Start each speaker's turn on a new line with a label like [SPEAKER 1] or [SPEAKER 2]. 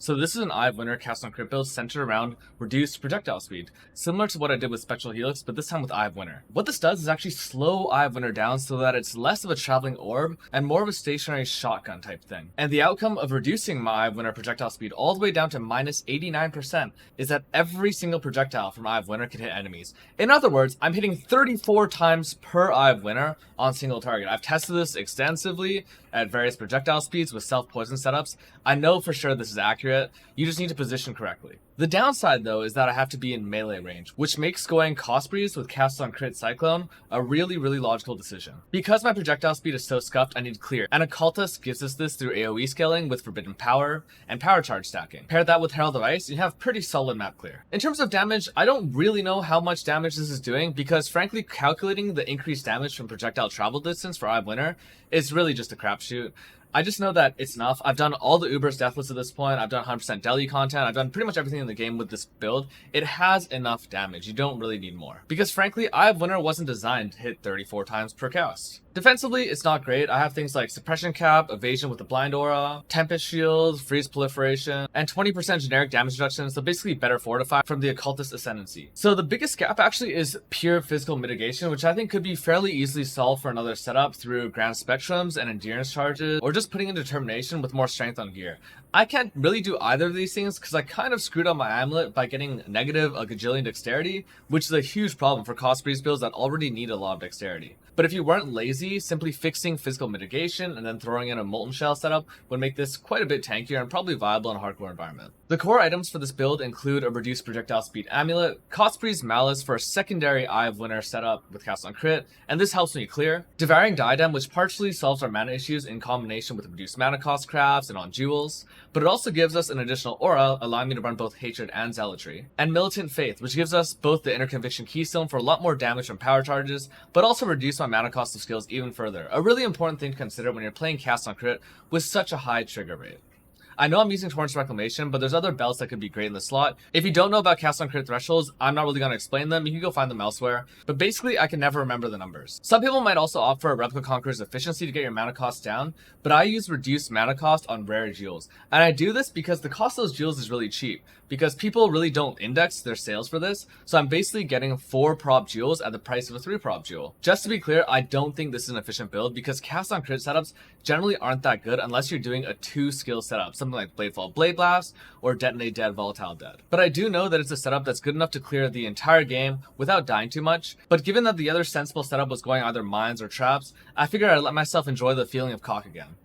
[SPEAKER 1] So this is an Eye of Winter cast on crit build centered around reduced projectile speed, similar to what I did with Spectral Helix, but this time with Eye of Winter. What this does is actually slow Eye of Winter down so that it's less of a traveling orb and more of a stationary shotgun type thing. And the outcome of reducing my Eye of Winter projectile speed all the way down to minus 89% is that every single projectile from Eye of Winter can hit enemies. In other words, I'm hitting 34 times per Eye of Winter on single target. I've tested this extensively at various projectile speeds with self-poison setups. I know for sure this is accurate. You just need to position correctly. The downside though is that I have to be in melee range, which makes going cost breeze with cast on crit Cyclone a really logical decision. Because my projectile speed is so scuffed, I need clear, and Occultist gives us this through AoE scaling with forbidden power and power charge stacking. Pair that with Herald of Ice, you have pretty solid map clear. In terms of damage, I don't really know how much damage this is doing because frankly calculating the increased damage from projectile travel distance for Eye of Winter is really just a crapshoot. I just know that it's enough. I've done all the Uber's Deathless at this point. I've done 100% Deli content. I've done pretty much everything in the game with this build. It has enough damage. You don't really need more. Because frankly, Eye of Winter wasn't designed to hit 34 times per cast. Defensively, it's not great. I have things like Suppression Cap, Evasion with the Blind Aura, Tempest Shield, Freeze Proliferation, and 20% generic damage reduction, so basically better fortified from the Occultist Ascendancy. So the biggest gap actually is pure physical mitigation, which I think could be fairly easily solved for another setup through Grand Spectrums and Endurance Charges, or just putting in Determination with more strength on gear. I can't really do either of these things because I kind of screwed up my amulet by getting negative a gajillion dexterity, which is a huge problem for cost breeze builds that already need a lot of dexterity. But if you weren't lazy, simply fixing physical mitigation and then throwing in a Molten Shell setup would make this quite a bit tankier and probably viable in a hardcore environment. The core items for this build include a reduced projectile speed amulet, cost breeze malice for a secondary Eye of Winter setup with cast on crit, and this helps me clear, devouring diadem, which partially solves our mana issues in combination with reduced mana cost crafts and on jewels, but it also gives us an additional aura, allowing me to run both hatred and zealotry, and militant faith, which gives us both the inner conviction keystone for a lot more damage from power charges, but also reduce my mana cost of skills even further. A really important thing to consider when you're playing cast on crit with such a high trigger rate. I know I'm using Torrent's Reclamation, but there's other belts that could be great in the slot. If you don't know about cast on crit thresholds, I'm not really going to explain them. You can go find them elsewhere. But basically, I can never remember the numbers. Some people might also opt for a Replica Conqueror's efficiency to get your mana cost down, but I use reduced mana cost on rare jewels. And I do this because the cost of those jewels is really cheap, because people really don't index their sales for this. So I'm basically getting 4 prop jewels at the price of a 3 prop jewel. Just to be clear, I don't think this is an efficient build because cast on crit setups generally aren't that good unless you're doing a 2 skill setup, something like Bladefall Blade Blast or Detonate Dead Volatile Dead. But I do know that it's a setup that's good enough to clear the entire game without dying too much. But given that the other sensible setup was going either mines or traps, I figured I'd let myself enjoy the feeling of CoC again.